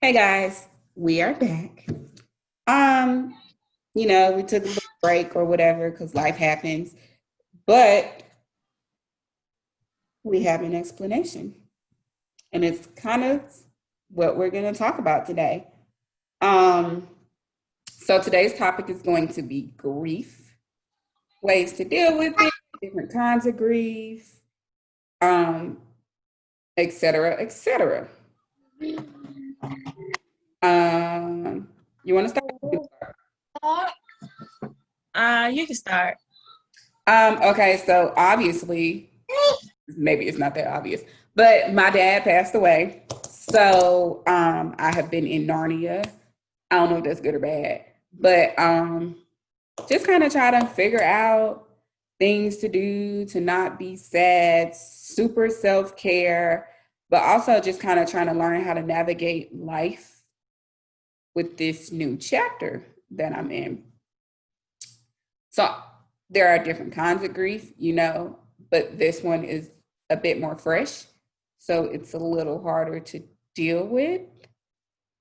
Hey guys, we are back. Um, we took a little break or whatever because life happens, but we have an explanation, and it's kind of what we're going to talk about today. Um, so today's topic is going to be grief, ways to deal with it, different kinds of grief, um, et cetera, et cetera. You want to start? You can start. Okay, so obviously, maybe it's not that obvious, but my dad passed away. So I have been in Narnia. I don't know if that's good or bad, but just kind of try to figure out things to do to not be sad, super self care, but also just kind of trying to learn how to navigate life with this new chapter that I'm in. So there are different kinds of grief, but this one is a bit more fresh. So it's a little harder to deal with.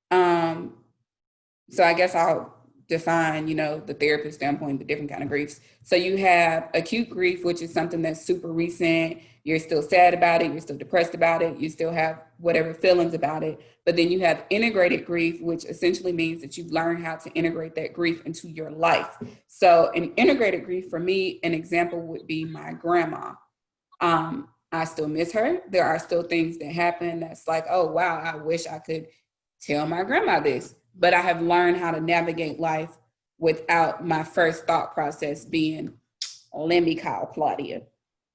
Um, so I guess I'll define, the therapist standpoint, the different kind of griefs. So you have acute grief, which is something that's super recent. You're still sad about it. You're still depressed about it. You still have whatever feelings about it. But then you have integrated grief, which essentially means that you've learned how to integrate that grief into your life. So an integrated grief for me, an example would be my grandma. I still miss her. There are still things that happen that's like, oh, wow, I wish I could tell my grandma this. But I have learned how to navigate life without my first thought process being, let me call Claudia,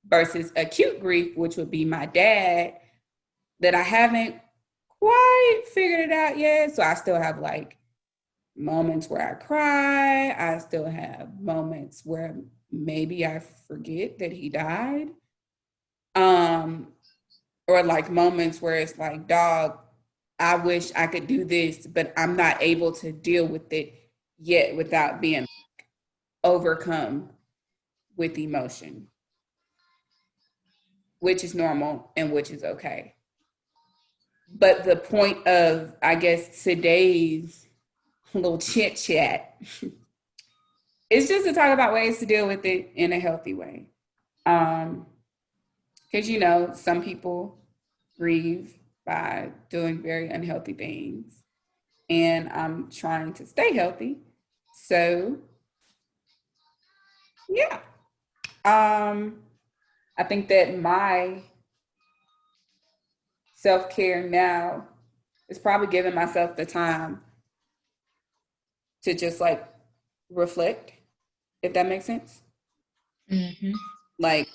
versus acute grief, which would be my dad, that I haven't quite figured it out yet. So I still have like moments where I cry. I still have moments where maybe I forget that he died. Um, or like moments where it's like, dog, I wish I could do this, but I'm not able to deal with it yet without being overcome with emotion, which is normal and which is okay. But the point of, I guess, today's little chit chat is just to talk about ways to deal with it in a healthy way. Um, because some people grieve by doing very unhealthy things, and I'm trying to stay healthy. So yeah, I think that my self care now is probably giving myself the time to just like reflect, if that makes sense. Mm-hmm. Like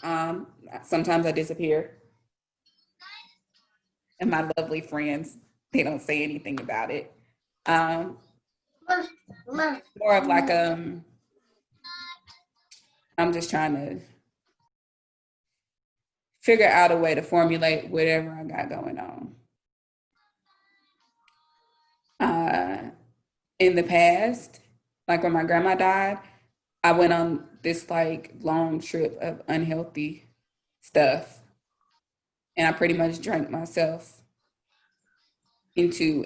sometimes I disappear, and my lovely friends, they don't say anything about it. Um, more of like I'm just trying to figure out a way to formulate whatever I got going on. Uh, in the past, like when my grandma died, I went on this like long trip of unhealthy stuff, and I pretty much drank myself into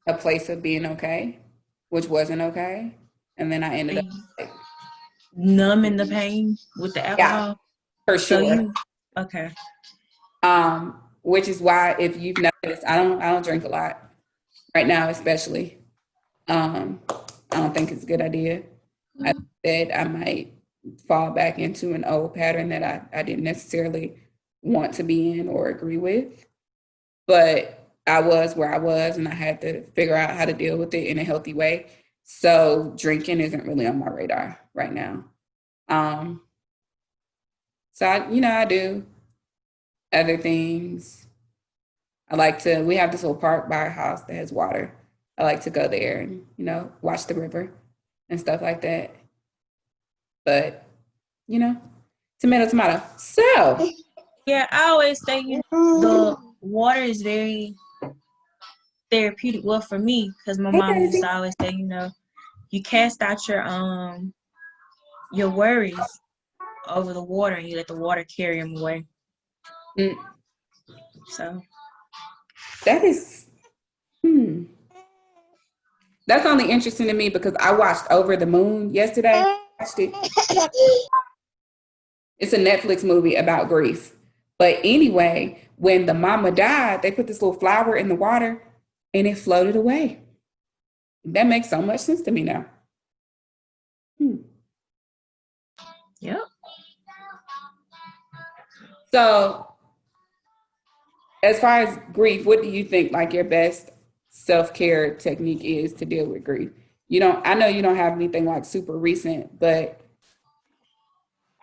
a place of being okay, which wasn't okay. And then I ended up And like, numbing the pain with the yeah, alcohol. for So sure. you okay? Which is why if you've noticed, I don't drink a lot right now, especially. Um, I don't think it's a good idea. I said I might fall back into an old pattern that I didn't necessarily want to be in or agree with. But I was where I was, and I had to figure out how to deal with it in a healthy way. So drinking isn't really on my radar right now. Um, so I do other things. We have this little park by our house that has water. I like to go there and, watch the river and stuff like that. But, you know, tomato, tomato. So, Yeah, I always say the water is very therapeutic. Well, for me, because my hey, mom used Daisy. to always say, you cast out your worries over the water, and you let the water carry them away. Mm, So That is, hmm. That's only interesting to me because I watched Over the Moon yesterday. Watched it. It's a Netflix movie about grief. But anyway, when the mama died, they put this little flower in the water and it floated away. That makes so much sense to me now. Hmm. Yep. So, as far as grief, what do you think like your best self-care technique is to deal with grief? You don't, I know you don't have anything like super recent, but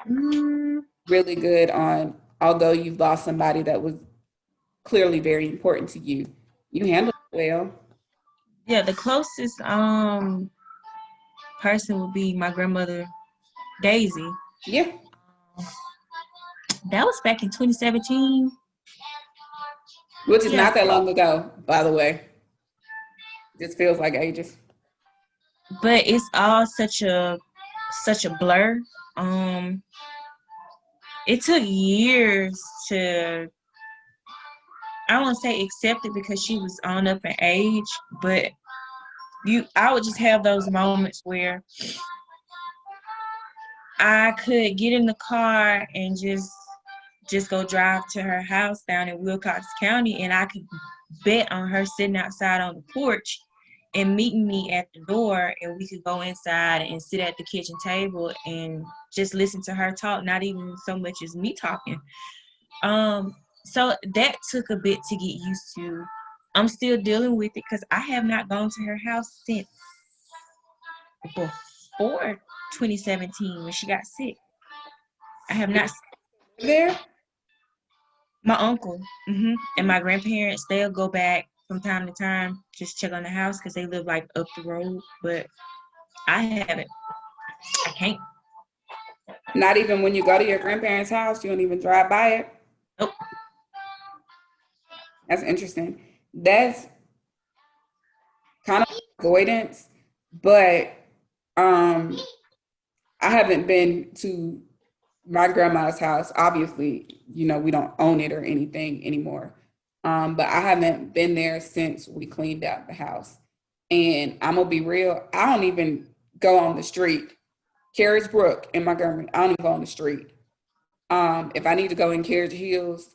Mm, really good on, although you've lost somebody that was clearly very important to you, you handled it well. yeah, the closest person would be my grandmother Daisy. Yeah, That was back in 2017. which is Yeah, not that long ago, by the way. Just feels like ages. but it's all such a blur. Um, it took years to I don't want to say accept it because she was on up in age, but I would just have those moments where I could get in the car and just go drive to her house down in Wilcox County, and I could bet on her sitting outside on the porch and meeting me at the door, and we could go inside and sit at the kitchen table and just listen to her talk, not even so much as me talking. Um, so that took a bit to get used to. I'm still dealing with it because I have not gone to her house since before 2017 when she got sick. I have not. There? My uncle and my grandparents, they'll go back from time to time, just check on the house because they live like up the road. But I haven't. I can't. Not even when you go to your grandparents' house, you don't even drive by it. Nope. That's interesting. That's kind of avoidance, but um, I haven't been to my grandma's house. Obviously, we don't own it or anything anymore. But I haven't been there since we cleaned out the house. And I'm gonna be real, I don't even go on the street. Carriage Brook and my grandma, I don't even go on the street. If I need to go in Carriage Hills,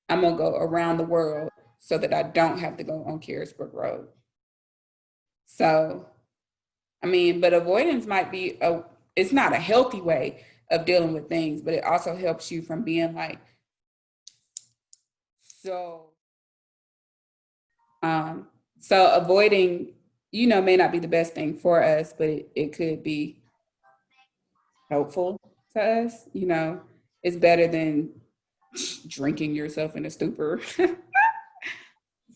I'm gonna go around the world so that I don't have to go on Carriage Brook Road. So, I mean, but avoidance might be it's not a healthy way of dealing with things, but it also helps you from being like, so, um, so avoiding, may not be the best thing for us, but it could be helpful to us. It's better than drinking yourself in a stupor.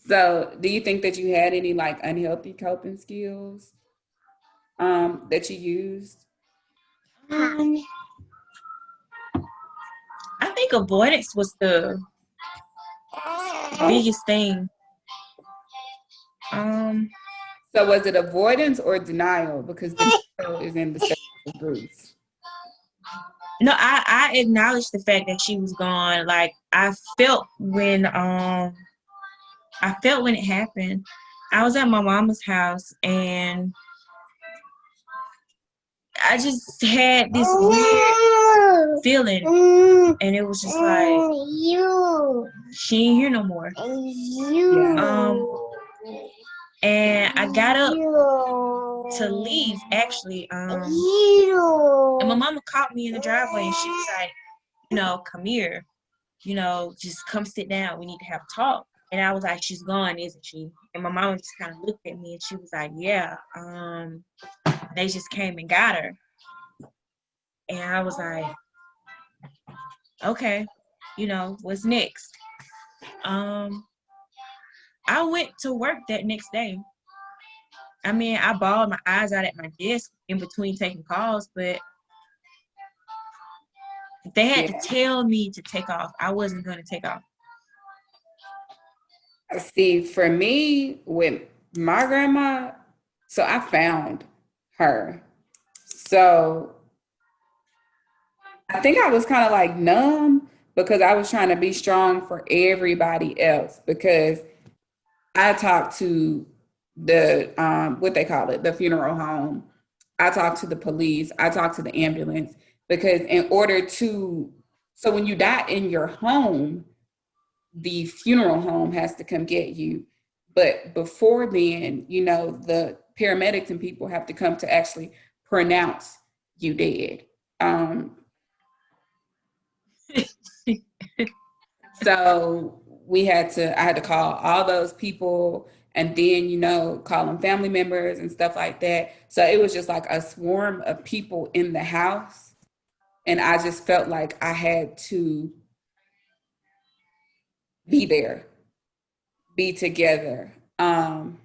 So, do you think that you had any like unhealthy coping skills that you used? Um, I think avoidance was the biggest thing. Um, So, was it avoidance or denial? Because denial is in the state of grief. no, I acknowledged the fact that she was gone. Like I felt when it happened. I was at my mama's house and I just had this weird feeling, and it was just like she ain't here no more. Yeah. And I got up to leave actually. And my mama caught me in the driveway, and she was like, come here, just come sit down. We need to have a talk. And I was like, she's gone, isn't she? And my mama just kind of looked at me, and she was like, yeah. They just came and got her. And I was like, okay, what's next? I went to work that next day. I mean, I bawled my eyes out at my desk in between taking calls, but if they had to tell me to take off, I wasn't going to take off. See, for me, with my grandma, so I found her. So I think I was kind of like numb because I was trying to be strong for everybody else because I talked to the what they call it, the funeral home. I talked to the police. I talked to the ambulance because in order to, so when you die in your home, the funeral home has to come get you. But before then, you know, the paramedics and people have to come to actually pronounce you dead. Um, So I had to call all those people and then, you know, call them family members and stuff like that. So it was just like a swarm of people in the house. And I just felt like I had to be there, be together. So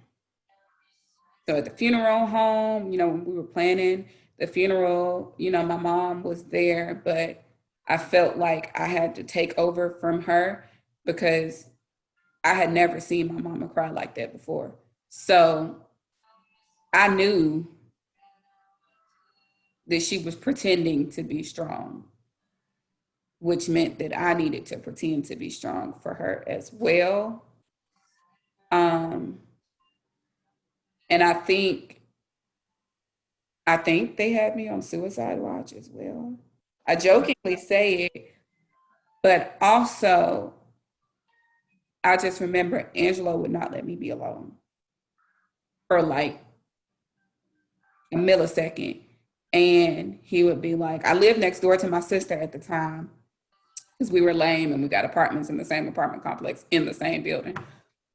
at the funeral home, you know, when we were planning the funeral, you know, my mom was there, but I felt like I had to take over from her because I had never seen my mama cry like that before. So I knew that she was pretending to be strong, which meant that I needed to pretend to be strong for her as well. Um, and I think they had me on suicide watch as well. I jokingly say it, but also I just remember Angelo would not let me be alone for like a millisecond. And he would be like, I lived next door to my sister at the time because we were lame and we got apartments in the same apartment complex in the same building.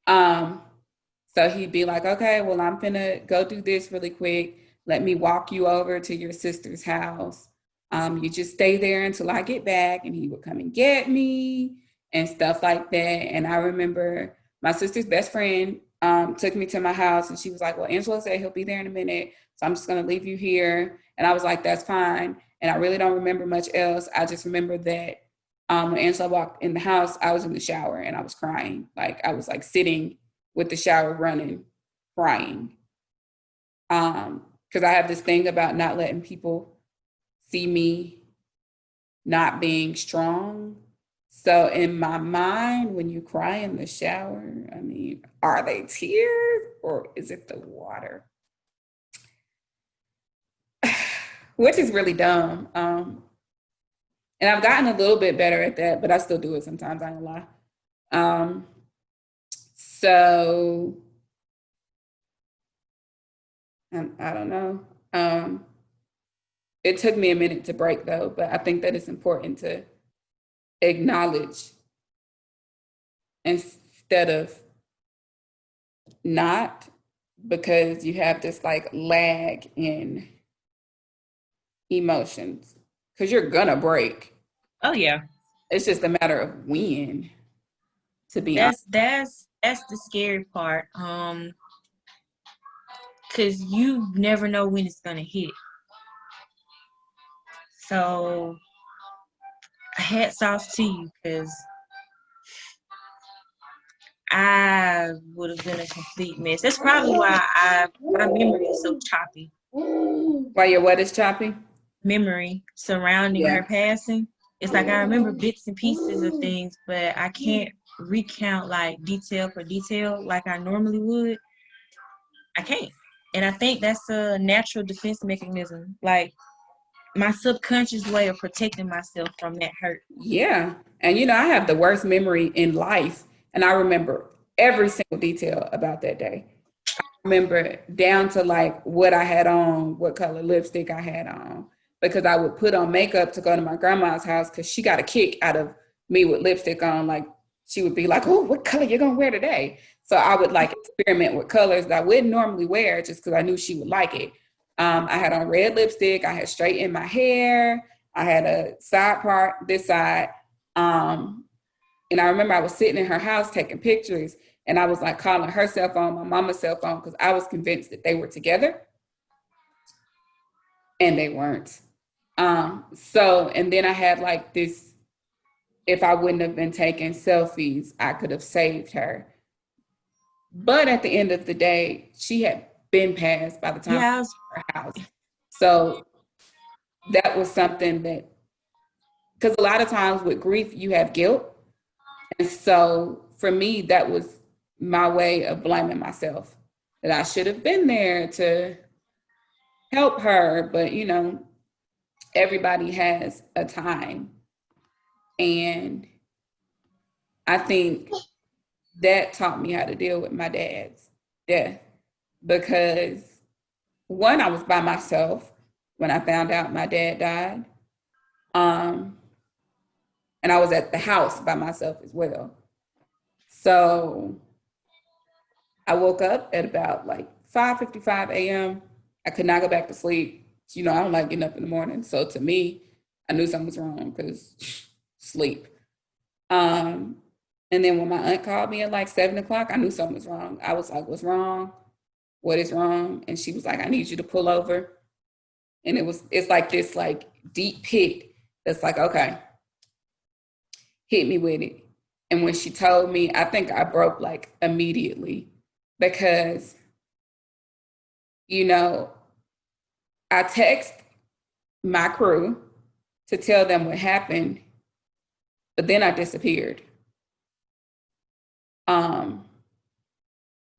Um, so he'd be like, okay, well, I'm gonna go do this really quick. Let me walk you over to your sister's house. You just stay there until I get back, and he would come and get me and stuff like that. And I remember my sister's best friend took me to my house, and she was like, well, Angelo said he'll be there in a minute, so I'm just gonna leave you here. And I was like, that's fine. And I really don't remember much else. I just remember that when Angela walked in the house, I was in the shower and I was crying. Like I was like sitting with the shower running, crying. Because I have this thing about not letting people see me not being strong. So in my mind, when you cry in the shower, I mean, are they tears or is it the water? Which is really dumb. And I've gotten a little bit better at that, but I still do it sometimes, I don't lie. Um, so I don't know. It took me a minute to break though, but I think that it's important to acknowledge instead of not, because you have this like lag in emotions because you're gonna break. Oh yeah. It's just a matter of when, to be honest. That's the scary part. Cause you never know when it's gonna hit. So hats off to you, cause I would have been a complete mess. That's probably why my memory is so choppy. While your what is choppy? Memory surrounding Yeah. her passing. It's like I remember bits and pieces of things, but I can't recount like detail for detail like I normally would. I can't. And I think that's a natural defense mechanism. Like my subconscious way of protecting myself from that hurt. Yeah. And you know, I have the worst memory in life. And I remember every single detail about that day. Remember down to like what I had on, what color lipstick I had on, because I would put on makeup to go to my grandma's house because she got a kick out of me with lipstick on. Like she would be like, "Oh, what color you gonna wear today?" So I would like experiment with colors that I wouldn't normally wear just because I knew she would like it. I had on red lipstick. I had straight in my hair. I had a side part this side. Um, and I remember I was sitting in her house taking pictures and I was like calling her cell phone, my mama's cell phone, because I was convinced that they were together and they weren't. And then I had like this, if I wouldn't have been taking selfies, I could have saved her. But at the end of the day, she had been passed by the time Yeah, her house. So that was something that, because a lot of times with grief, you have guilt. And so for me, that was my way of blaming myself, that I should have been there to help her. But, everybody has a time. And I think that taught me how to deal with my dad's death, because one, I was by myself when I found out my dad died. Um, and I was at the house by myself as well. So I woke up at about like 5:55 a.m. I could not go back to sleep. I don't like getting up in the morning. So to me, I knew something was wrong because sleep. Um, and then when my aunt called me at like 7 o'clock, I knew something was wrong. I was like, what's wrong? What is wrong? And she was like, I need you to pull over. And it's like this like deep pit that's like, okay, hit me with it. And when she told me, I think I broke like immediately, because, you know, I text my crew to tell them what happened, but then I disappeared. Yeah,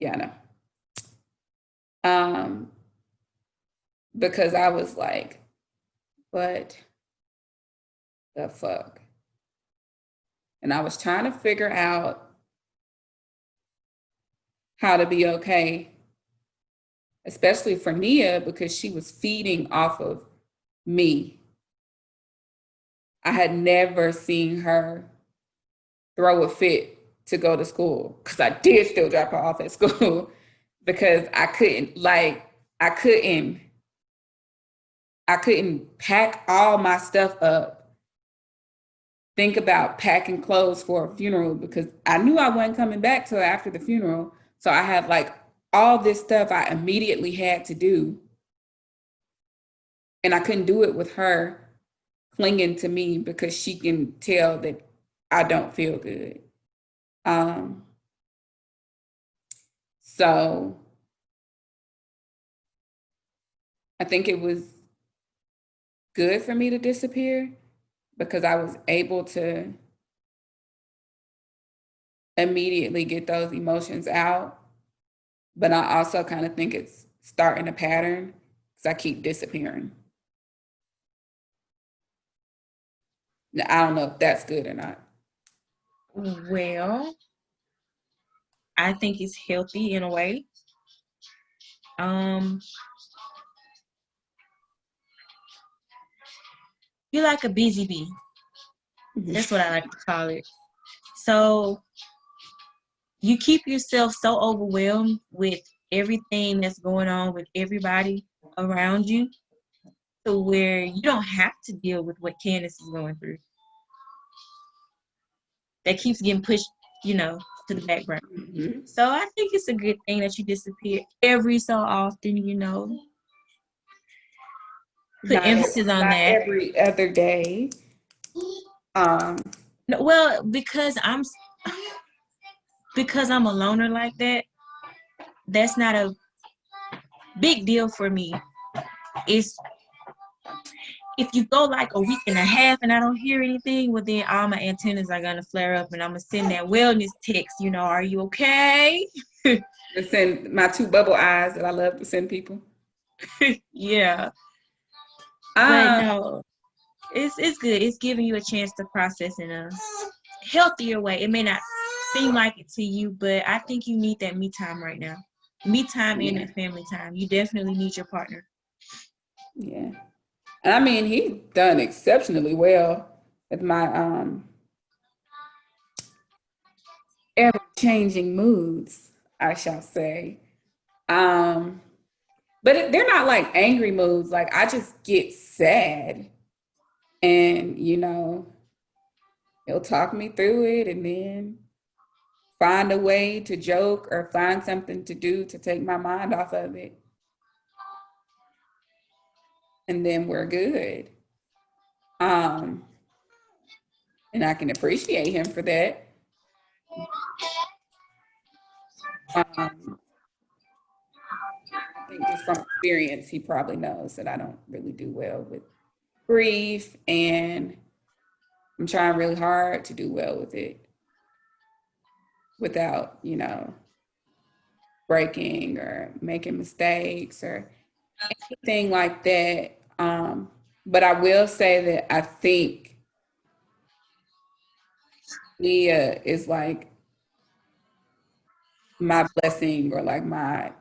I know. Um, because I was like, what the fuck? And I was trying to figure out how to be okay, especially for Nia, because she was feeding off of me. I had never seen her throw a fit to go to school, because I did still drop her off at school because I couldn't pack all my stuff up, think about packing clothes for a funeral, because I knew I wasn't coming back till after the funeral. So I had like all this stuff I immediately had to do. And I couldn't do it with her clinging to me, because she can tell that I don't feel good. Um, so I think it was good for me to disappear, because I was able to immediately get those emotions out. But I also kind of think it's starting a pattern, because I keep disappearing. Now, I don't know if that's good or not. Well, I think it's healthy in a way. Um, you're like a busy bee. That's what I like to call it. So you keep yourself so overwhelmed with everything that's going on with everybody around you, to where you don't have to deal with what Candace is going through. That keeps getting pushed, to the background. Mm-hmm. So I think it's a good thing that you disappear every so often, put emphasis on Not that. every other day. Um, No, well, because I'm a loner like that, that's not a big deal for me. It's if you go like a week and a half and I don't hear anything, well then all my antennas are gonna flare up and I'm gonna send that wellness text, are you okay? to send my two bubble eyes that I love to send people. Yeah. But Um, no, it's good. It's giving you a chance to process in a healthier way. It may not seem like it to you, but I think you need that me time right now. Me time and yeah, that family time. You definitely need your partner. yeah. I mean, he's done exceptionally well with my ever changing moods, I shall say. Um, they're not like angry moods. Like, I just get sad, and he'll talk me through it, and then find a way to joke or find something to do to take my mind off of it. And then we're good. Um, and I can appreciate him for that. Um, I think just from experience, he probably knows that I don't really do well with grief, and I'm trying really hard to do well with it without, breaking or making mistakes or anything like that. But I will say that I think Nia is like my blessing or like my,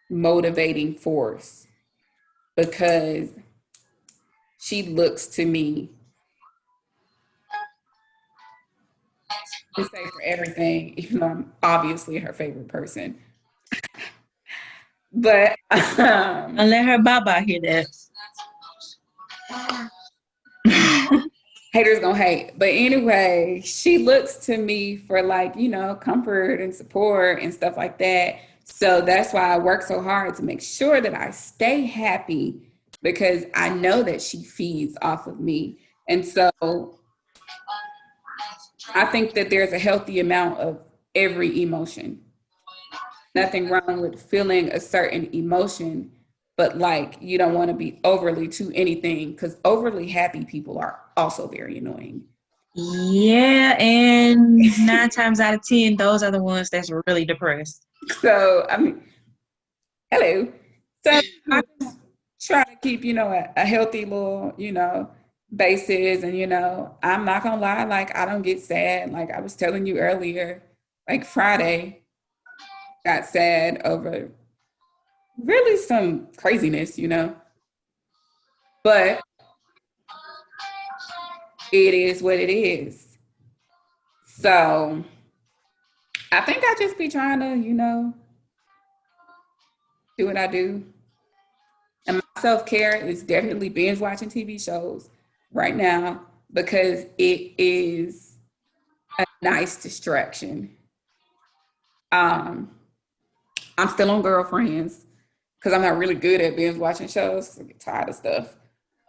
motivating force because she looks to me to say for everything, even though I'm obviously her favorite person. But And let her Baba hear that. haters gonna hate. But anyway, she looks to me for like, comfort and support and stuff like that. So that's why I work so hard to make sure that I stay happy because I know that she feeds off of me. And so I think that there's a healthy amount of every emotion. Nothing wrong with feeling a certain emotion, but like you don't want to be overly to anything because overly happy people are also very annoying. Yeah, and 9 times out of 10, those are the ones that's really depressed. So, I mean, hello. So I just try to keep, a healthy little, basis. And, I'm not gonna lie, like I don't get sad. Like I was telling you earlier, like Friday got sad over really some craziness. But it is what it is. So I think I just be trying to, do what I do. And my self care is definitely binge watching TV shows right now because it is a nice distraction. Um, I'm still on Girlfriends because I'm not really good at binge watching shows 'cause I get tired of stuff.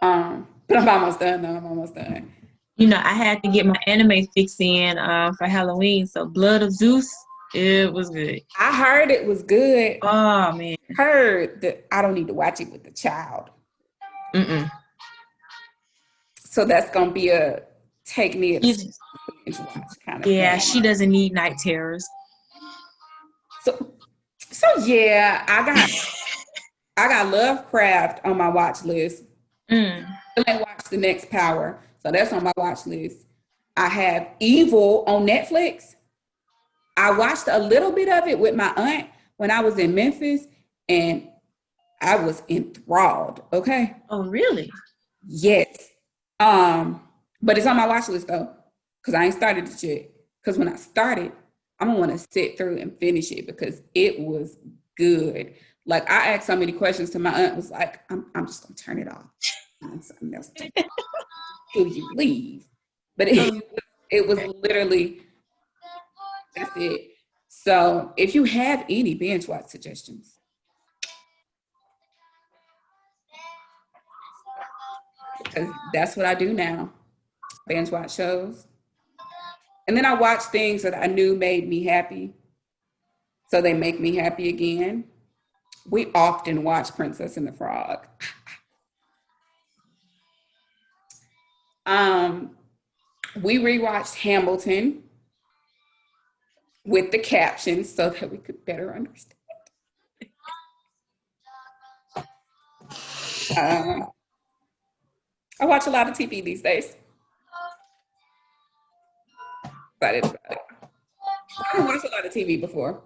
But I'm almost done though. I'm almost done. I had to get my anime fix in for Halloween. So Blood of Zeus, it was good. I heard it was good. Oh man. Heard that I don't need to watch it with the child. Mm-mm. So that's gonna be a take me at She's, binge watch kind of yeah, thing. she doesn't need night terrors. So yeah, I got Lovecraft on my watch list. Mm. I ain't watched The Next Power, so that's on my watch list. I have Evil on Netflix. I watched a little bit of it with my aunt when I was in Memphis, and I was enthralled. Okay, Oh really? yes, but it's on my watch list though, because I ain't started it yet. Because when I started, I'm gonna want to sit through and finish it because it was good. Like I asked so many questions to my aunt, was like, I'm just gonna turn it off. Find something else to do till you leave. But it was literally that's it. So if you have any binge watch suggestions, because that's what I do now, binge watch shows. And then I watch things that I knew made me happy. So they make me happy again. We often watch Princess and the Frog. Um, we rewatched Hamilton with the captions so that we could better understand. I watch a lot of TV these days. Excited about it. I didn't watch a lot of TV before.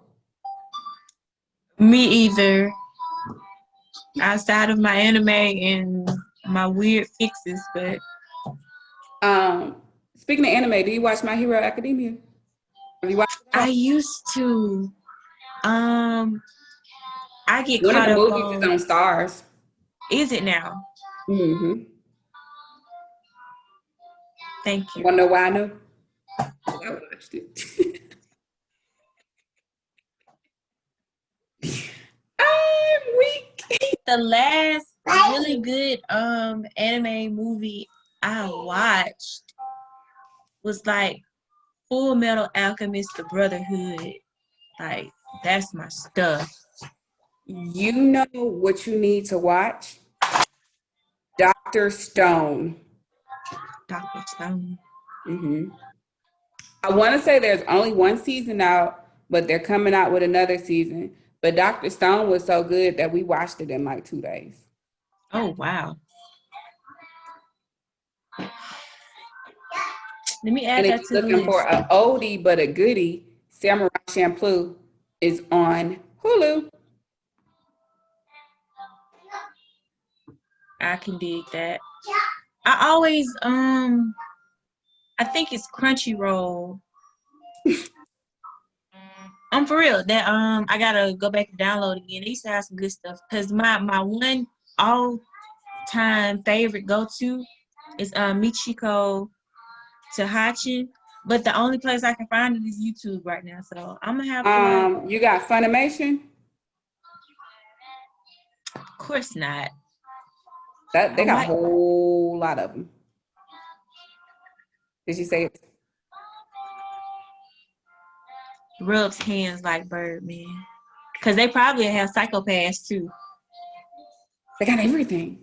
Me either. Outside of my anime and my weird fixes, but Speaking of anime, do you watch My Hero Academia? Have you watched I that? used to. I get One of caught the up movies is on. on Stars. Is it now? Mm-hmm. Thank you. Want to know why I know? 'Cause I watched it. I'm weak. The last really good anime movie I watched was like Full Metal Alchemist: The Brotherhood. Like that's my stuff. You know what you need to watch? Dr. Stone. Dr. Stone. Hmm. I want to say there's only one season out, but they're coming out with another season. But Dr. Stone was so good that we watched it in like 2 days. Oh, wow. Let me add And if that to you're the looking for list. an oldie but a goodie, Samurai Champloo is on Hulu. I can dig that. I always I think it's Crunchyroll. For real. That I gotta go back and download again. They used to have some good stuff. Cause my one all time favorite go to is Michiko Tahachin. But the only place I can find it is YouTube right now. So I'm gonna have to like, You got Funimation? of course not. That they I got a like whole lot of them. Did you say it? rubs hands like Birdman. Cause they probably have Psychopaths too. They got everything.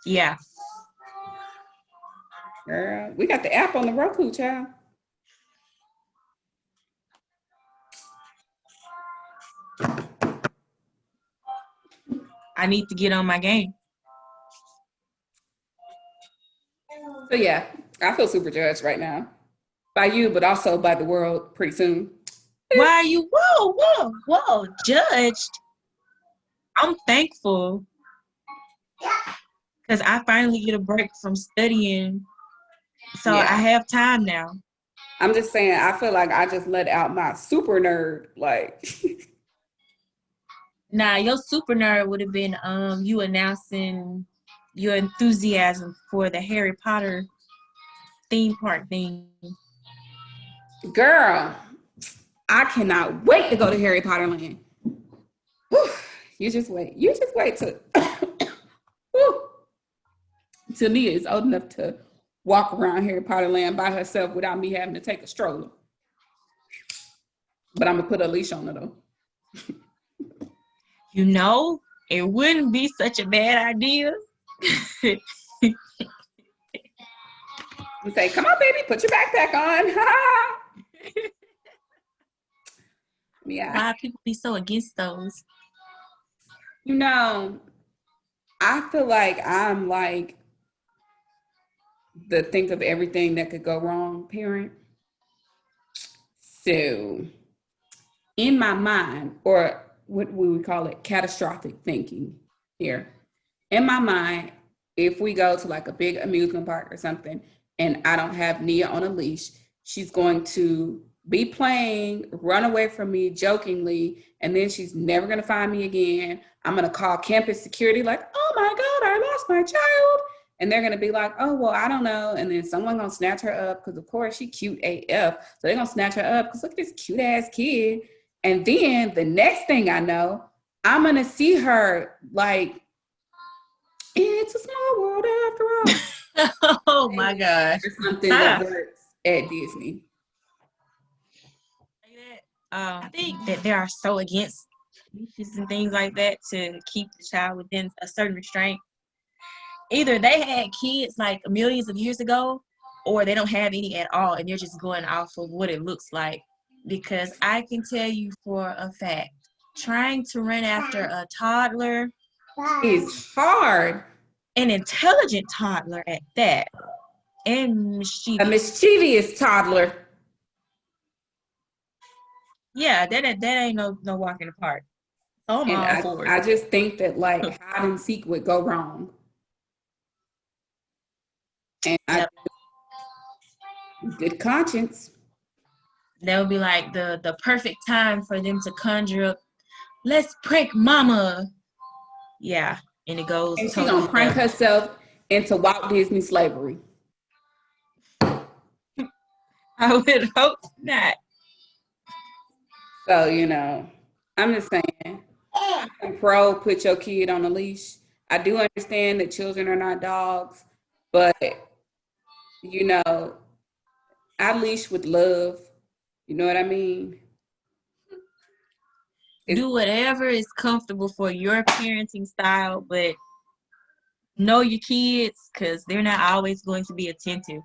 Yeah. Girl, we got the app on the Roku, child. I need to get on my game. So yeah, I feel super judged right now. By you, but also by the world pretty soon. Why are you whoa judged? I'm thankful because I finally get a break from studying. So Yeah. I have time now. I'm just saying, I feel like I just let out my super nerd. Like, Nah, your super nerd would have been you announcing your enthusiasm for the Harry Potter theme park thing. girl, I cannot wait to go to Harry Potter Land. Whew. You just wait. You just wait till Nia is old enough to walk around Harry Potter Land by herself without me having to take a stroller. But I'm gonna put a leash on her though. You know, it wouldn't be such a bad idea. You say, "Come on, baby, put your backpack on." Yeah. Why people be so against those? You know, I feel like I'm like the think of everything that could go wrong parent. So, in my mind, or what we would call it, catastrophic thinking here. In my mind, if we go to like a big amusement park or something and I don't have Nia on a leash, she's going to be playing, run away from me jokingly, and then she's never going to find me again. I'm going to call campus security like, "Oh my God, I lost my child." And they're going to be like, "Oh, well, I don't know." And then someone going to snatch her up because, of course, she cute AF. So they're going to snatch her up because look at this cute ass kid. And then the next thing I know, I'm going to see her like, "It's a small world after all." Oh my gosh. Or something that works at Disney. I think that they are so against leashes and things like that to keep the child within a certain restraint. Either they had kids like millions of years ago, or they don't have any at all, and they're just going off of what it looks like. Because I can tell you for a fact, trying to run after a toddler It's hard. an intelligent toddler at that, and mischievous. A mischievous toddler. Yeah, that ain't no walk in the park. So I'm all for it. I just think that like hide and seek would go wrong. And Yep. Good conscience. That would be like the perfect time for them to conjure up, "Let's prank mama." Yeah, and it goes. And she's totally gonna prank left. herself into Walt Disney slavery. I would hope not. So, I'm just saying, I'm pro put your kid on a leash. I do understand that children are not dogs, but I leash with love. You know what I mean? Do whatever is comfortable for your parenting style, but know your kids because they're not always going to be attentive.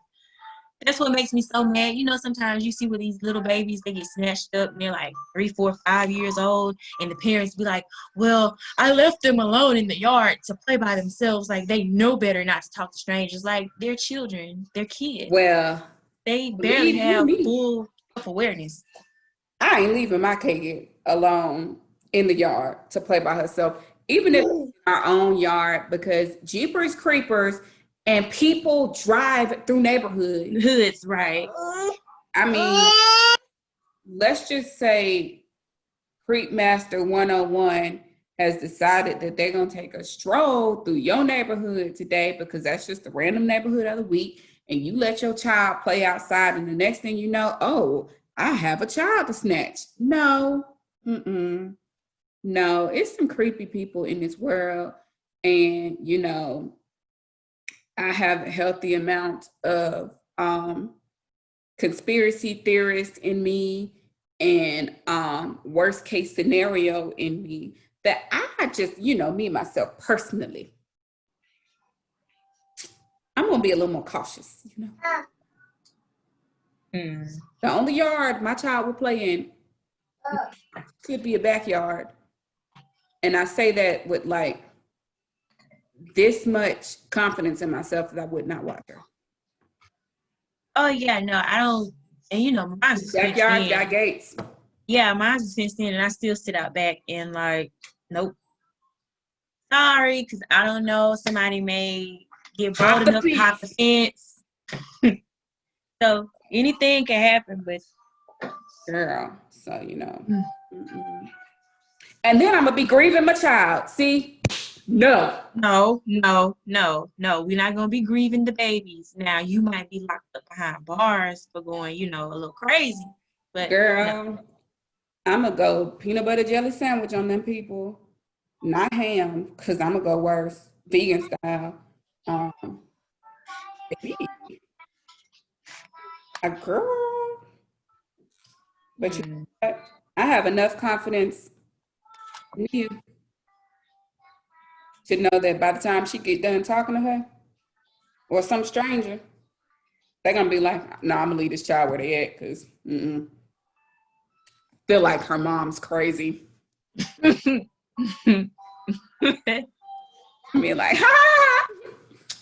That's what makes me so mad. Sometimes you see with these little babies, they get snatched up and they're like 3, 4, 5 years old, and the parents be like, "Well, I left them alone in the yard to play by themselves." Like they know better not to talk to strangers. Like they're children, they're kids. Well, They barely believe you have me, full self-awareness. I ain't leaving my kid alone in the yard to play by herself, even if it's in our own yard, because Jeepers Creepers and people drive through neighborhoods. Hoods, right? I mean, let's just say Creep Master 101 has decided that they're going to take a stroll through your neighborhood today because that's just the random neighborhood of the week. And you let your child play outside, and the next thing you know, oh, I have a child to snatch. No, no, it's some creepy people in this world. And, I have a healthy amount of conspiracy theorist in me and worst case scenario in me that I just, me myself personally, I'm gonna be a little more cautious. Mm. The only yard my child will play in could be a backyard. And I say that with like this much confidence in myself that I would not watch her. Oh yeah, no, I don't. And mine's is fenced Backyards got in. gates. Yeah, mine's is fenced in, and I still sit out back and like, nope, sorry, because I don't know. Somebody may get bold Hop the enough to hop the fence. fence. So anything can happen, but Girl, so and then I'm gonna be grieving my child. See, no. no. We're not gonna be grieving the babies. Now you might be locked up behind bars for going, a little crazy. But no. Girl, I'm gonna go peanut butter jelly sandwich on them people, not ham, because I'm gonna go worse, vegan style. Baby, a girl, but you know what? I have enough confidence in you to know that by the time she get done talking to her or some stranger, they're gonna be like, "No, I'm gonna leave this child where they at," because feel like her mom's crazy. I mean, like, ha!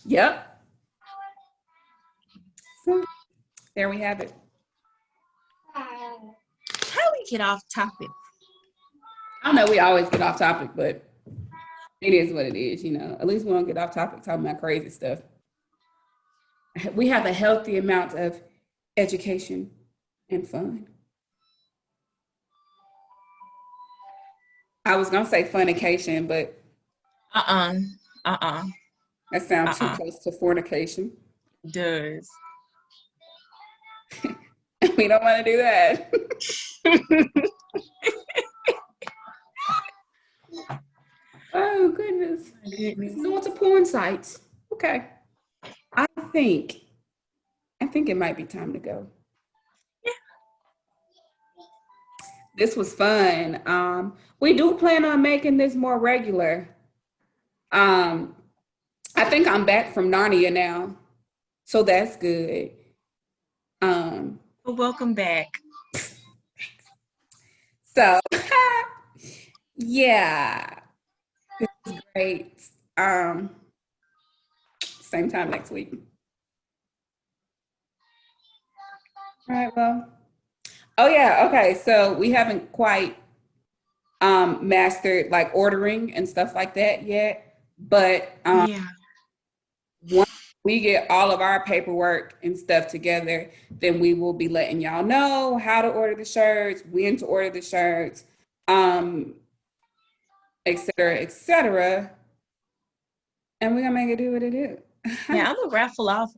Yep. So there we have it. How we get off topic? I know we always get off topic, but it is what it is, At least we don't get off topic talking about crazy stuff. We have a healthy amount of education and fun. I was gonna say funnication, but that sounds too close to fornication. Does. We don't want to do that. Oh goodness. Going to porn sites. Okay. I think it might be time to go. Yeah. This was fun. We do plan on making this more regular. I think I'm back from Narnia now, so that's good. Well, welcome back. So yeah, this is great. Same time next week. All right, well. Oh yeah, okay. So we haven't quite mastered like ordering and stuff like that yet. But Yeah. once we get all of our paperwork and stuff together, then we will be letting y'all know how to order the shirts, when to order the shirts, et cetera, et cetera. And we're gonna make it do what it do. Yeah, I'm gonna raffle off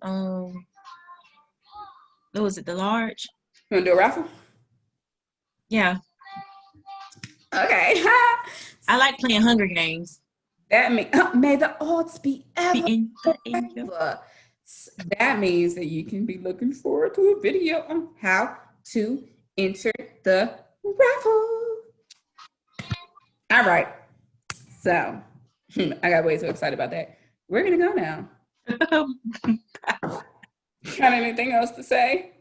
what was it, the large? You wanna do a raffle? Yeah. Okay. I like playing Hunger Games. That means may the odds be ever. Ever. That means that you can be looking forward to a video on how to enter the raffle. All right. So I got way too excited about that. We're gonna go now. Got anything else to say?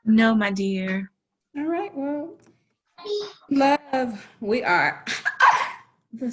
No, my dear. All right, well, love, we are the